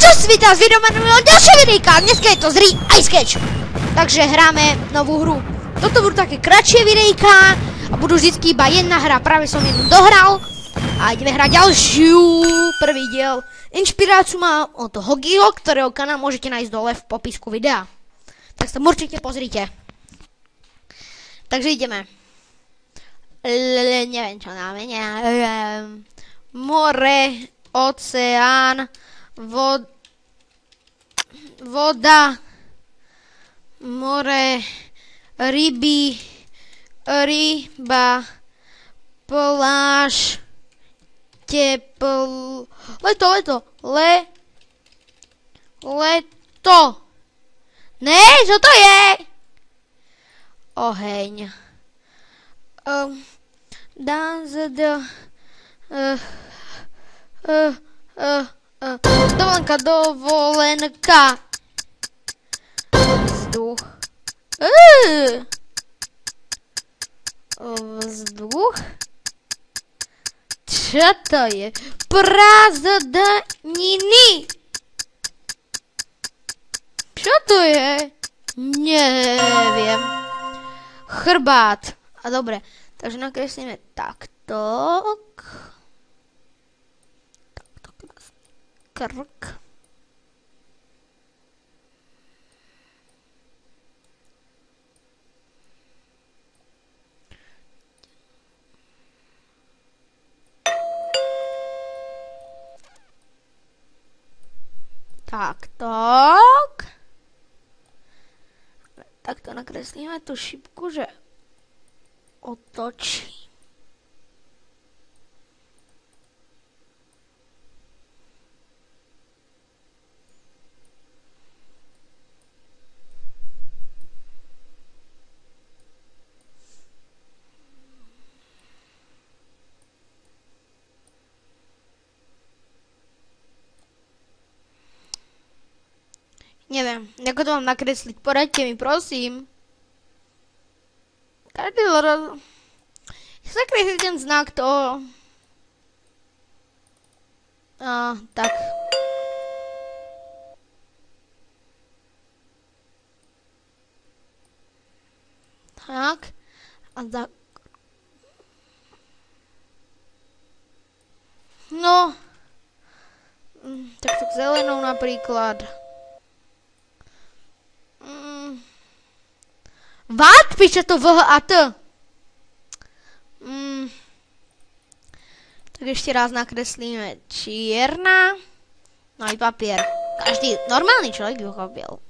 Čo si vítal s videom ďalšie videjka, dneska je to z Ice Catch. Takže hráme novú hru. Toto budú také kratšie videjka a budú vždycky iba jedna hra. Práve som jednu dohral a ideme hrať ďalšiu. Prvý diel. Inšpiráciu má od Hogiho, ktorého kanál môžete nájsť dole v popisku videa. Tak sa určite pozrite. Takže ideme. Neviem čo dáme. More, oceán, voda, more, ryba, pláž, leto. Ne, čo to je? Oheň. Dovolenka. Vzduch. Vzduch. Čo to je? Prázdniny. Čo to je? Neviem. Chrbát. A dobre, takže nakreslíme takto. Krk. Takto nakreslíme tú šipku, že otočí. Neviem, ako to mám nakresliť, poraďte mi, prosím. Každý roz... Zakresliť ten znak toho. Tak. Tak. A tak. No. Tak zelenou napríklad. Vat? Píše to VH a T. Tak ešte raz nakreslíme čierna. No i papier. Každý normálny človek by ho chopil.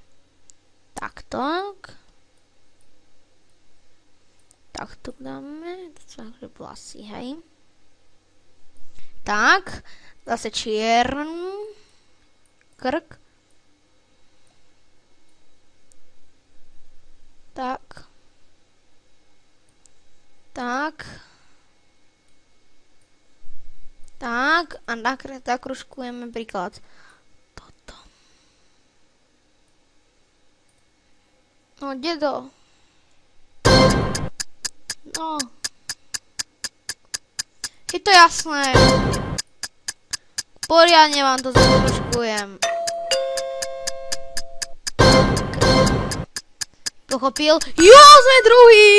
Takto. Takto dáme. To sú akože vlasy, hej. Tak. Zase čiernu. Krk. Tak. A zakružkujeme príklad toto. No, dedo. No. Je to jasné. Poriadne vám to zakružkujem. Pochopil? Jo, sme druhý!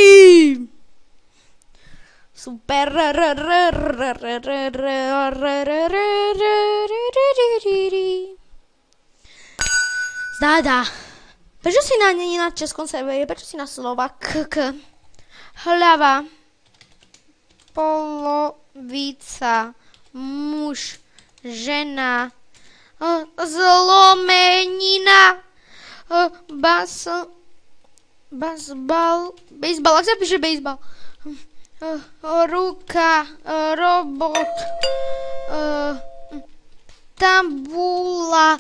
Super. Zdáda. Prečo si nie na českom serveri? Prečo si na slova k? Hlava. Polovica. Muž. Žena. Zlomenina. Bejsbal, ak sa píše bejsbal? Ruka, robot, tabula,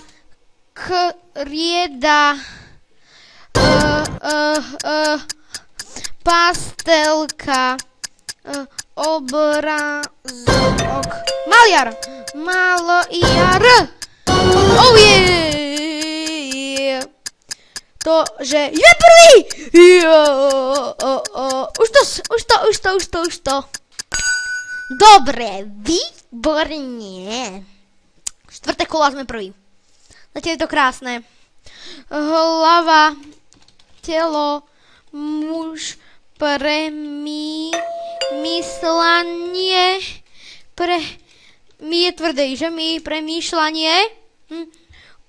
krieda, pastelka, obrázok, maliar, oh yeah! To, že je prvý! Už to. Dobre, výborne. Štvrté kola sme prvý. Zatiaľ je to krásne. Hlava, telo, muž, myslanie, mi je tvrdý, že mi premýšľanie,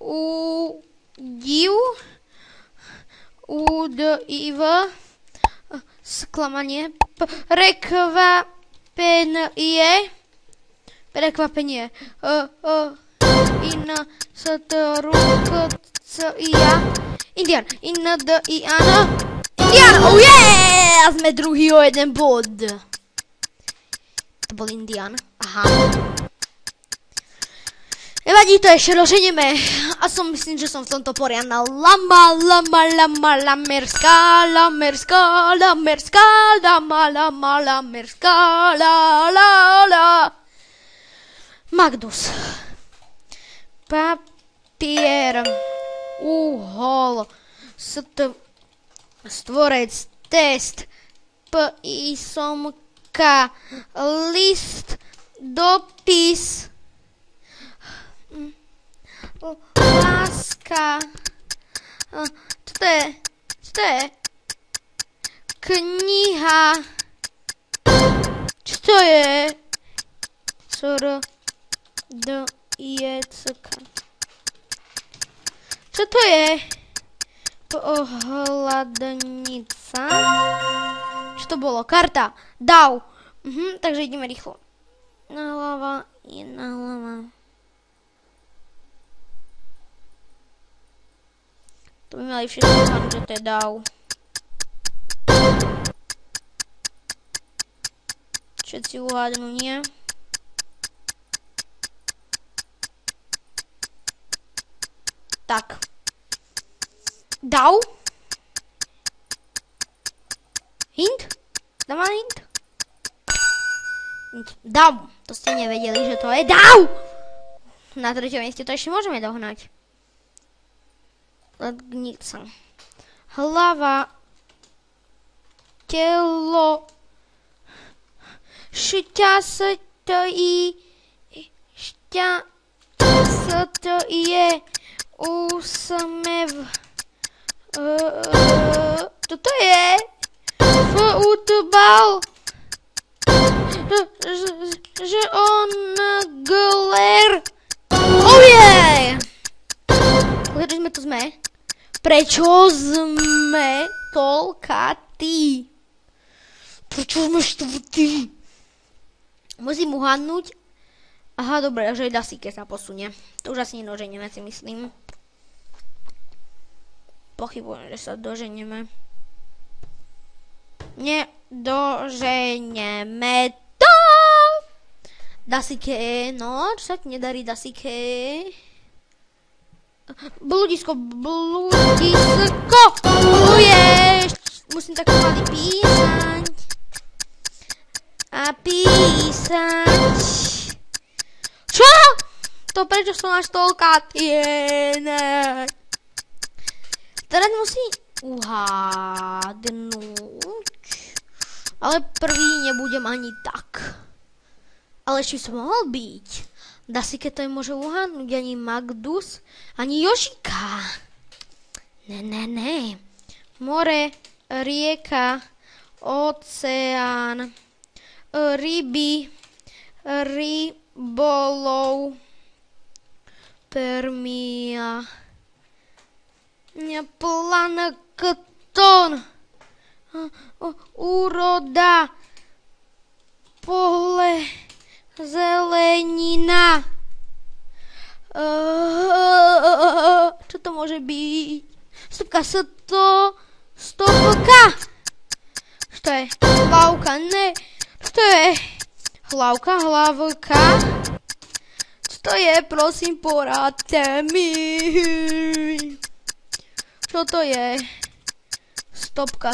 údiv, údiv, sklamanie, prekvapenie, Indian, oh yeah! Sme druhý o jeden bod. To bol Indian, aha. Nevadí, to ešte doženieme. A myslím, že som v tomto poriadna lamerská, Magnus. Papier, uhol, stvorec, test, písomka, list, dopis, láska, čo to je? Kniha, čo to je? Čo to je? Pohľadnica. Čo to bolo? Karta. Dav. Takže ideme rýchlo. Naľava. To by mali všetci povedať, že to je dav. Všetci uhádnu, nie? Tak. Dav? Hint? Dávam hint? Dav. To ste nevedeli, že to je dav! Na treťom mieste to ešte môžeme dohnať. Lednica. Hlava. Telo. Šťastie. Úsmev. Čo to je? Futbal. Žongler. Oh yeah! Kedy sme tu sme? Prečo sme toľkatí? Prečo sme štvrtí? Musím uhadnúť. Aha, dobre, že aj Dasike sa posunie. To už asi nedoženieme, si myslím. Pochybujem, že sa doženieme. Nedoženieme to! Dasike, no, čo sa ti nedarí, Dasike? Bludisko. Uješ! Musím tak pomaly písať. A písať. Čo? To prečo som až toľkatý? Teraz musí uhádnuť. Ale prvý nebudem ani tak. Ale ešte som mohol byť. Dasike to je môže uhádnuť. Ani Magnus, ani Jožika. Ne. More, rieka, oceán, ryby, rybolov, permia, plankton, úroda, pole, zelenina. Čo to môže byť? Stopka, stopka. Čo to je? Hlavka, ne. Čo to je? Hlavka. Čo to je? Prosím, poradte mi. Čo to je? Stopka.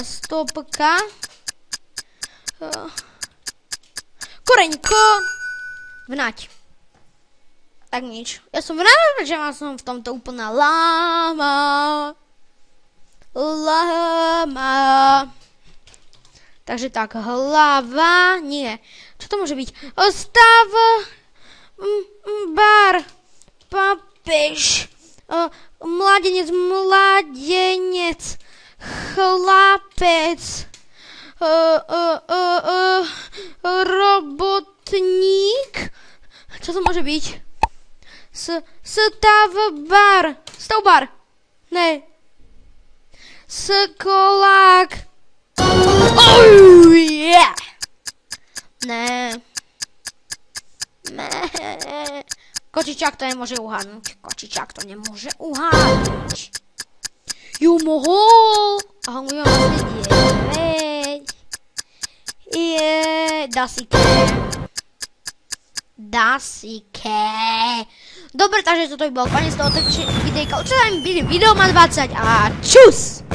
Koreňko. Vnať. Tak nič. Ja som rád, že som v tomto úplná láma. Takže tak, hlava, nie. Čo to môže byť? Stav, bar, papež, Mladenec, chlapec, robotník, čo to môže byť? Stavbar, ne, skolák, oh yeah, ne, Kočičák to nemôže uhádnuť. Kočičák to nemôže uhádnuť. Jo, mohol. A ho môžem vlastne 9. Dasike. Dobre, takže toto by bol koniec toho videjka. Určite sa mi video má 20 a čus.